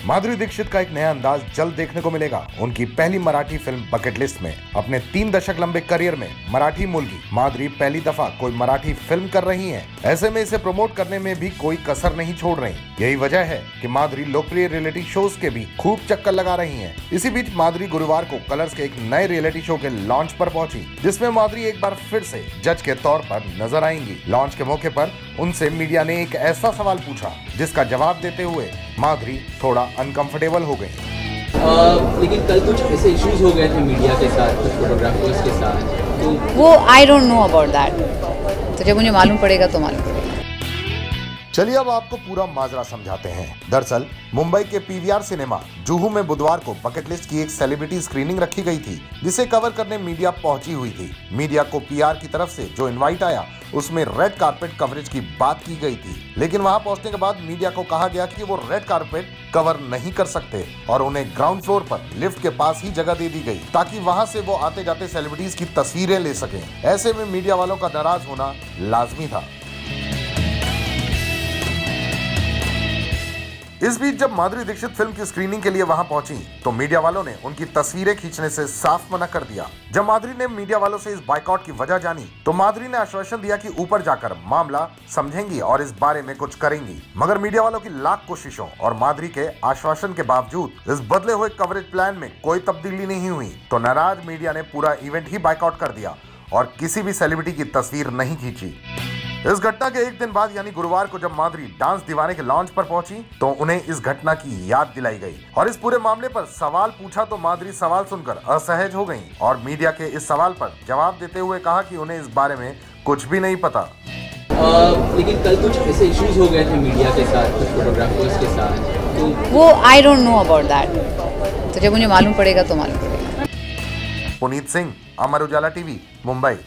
माधुरी दीक्षित का एक नया अंदाज जल्द देखने को मिलेगा उनकी पहली मराठी फिल्म बकेट लिस्ट में। अपने 3 दशक लंबे करियर में मराठी मुलगी माधुरी पहली दफा कोई मराठी फिल्म कर रही हैं। ऐसे में इसे प्रमोट करने में भी कोई कसर नहीं छोड़ रही। यही वजह है कि माधुरी लोकप्रिय रियलिटी शोज के भी खूब चक्कर लगा रही हैं। इसी बीच माधुरी गुरुवार को कलर्स के एक नए रियलिटी शो के लॉन्च पर पहुंची, जिसमें माधुरी एक बार फिर से जज के तौर पर नजर आएंगी। लॉन्च के मौके पर उनसे मीडिया ने एक ऐसा सवाल पूछा जिसका जवाब देते हुए माधुरी थोड़ा अनकंफर्टेबल हो गई। लेकिन कल कुछ ऐसे इश्यूज हो गए थे मीडिया के साथ, कुछ फोटोग्राफर्स के साथ, तो वो I don't know about that. तो जब मुझे मालूम पड़ेगा तो मालूम पड़ेगा। चलिए अब आपको पूरा माजरा समझाते हैं। दरअसल मुंबई के पीवीआर सिनेमा जुहू में बुधवार को बकेट लिस्ट की एक सेलिब्रिटी स्क्रीनिंग रखी गई थी, जिसे कवर करने मीडिया पहुंची हुई थी। मीडिया को पीआर की तरफ से जो इनवाइट आया उसमें रेड कारपेट कवरेज की बात की गई थी, लेकिन वहां पहुंचने के बाद मीडिया को कहा गया कि वो रेड कारपेट कवर नहीं कर सकते और उन्हें ग्राउंड फ्लोर पर लिफ्ट के पास ही जगह दे दी गई ताकि वहां से वो आते जाते सेलिब्रिटीज की तस्वीरें ले सकें। ऐसे में मीडिया वालों का नाराज होना लाजमी था। इस बीच जब माधुरी दीक्षित फिल्म की स्क्रीनिंग के लिए वहां पहुंची तो मीडिया वालों ने उनकी तस्वीरें खींचने से साफ मना कर दिया। जब माधुरी ने मीडिया वालों से इस बायकॉट की वजह जानी तो माधुरी ने आश्वासन दिया कि ऊपर जाकर मामला समझेंगी और इस बारे में कुछ करेंगी। मगर मीडिया वालों की लाख कोशिशों और माधुरी के आश्वासन के बावजूद इस बदले हुए कवरेज प्लान में कोई तब्दीली नहीं हुई तो नाराज मीडिया ने पूरा इवेंट ही बायकॉट कर दिया और किसी भी सेलिब्रिटी की तस्वीर नहीं खींची। इस घटना के एक दिन बाद यानी गुरुवार को जब माधुरी डांस दीवाने के लॉन्च पर पहुंची तो उन्हें इस घटना की याद दिलाई गई और इस पूरे मामले पर सवाल पूछा तो माधुरी सवाल सुनकर असहज हो गईं और मीडिया के इस सवाल पर जवाब देते हुए कहा कि उन्हें इस बारे में कुछ भी नहीं पता। लेकिन कल कुछ ऐसे इश्यूज हो गए थे मीडिया के साथ, कुछ फोटोग्राफर्स के साथ, तो वो I don't know about that. तो जब मुझे मालूम पड़ेगा तो मालूम पड़ेगा। पुनीत सिंह, अमर उजाला टीवी, मुंबई।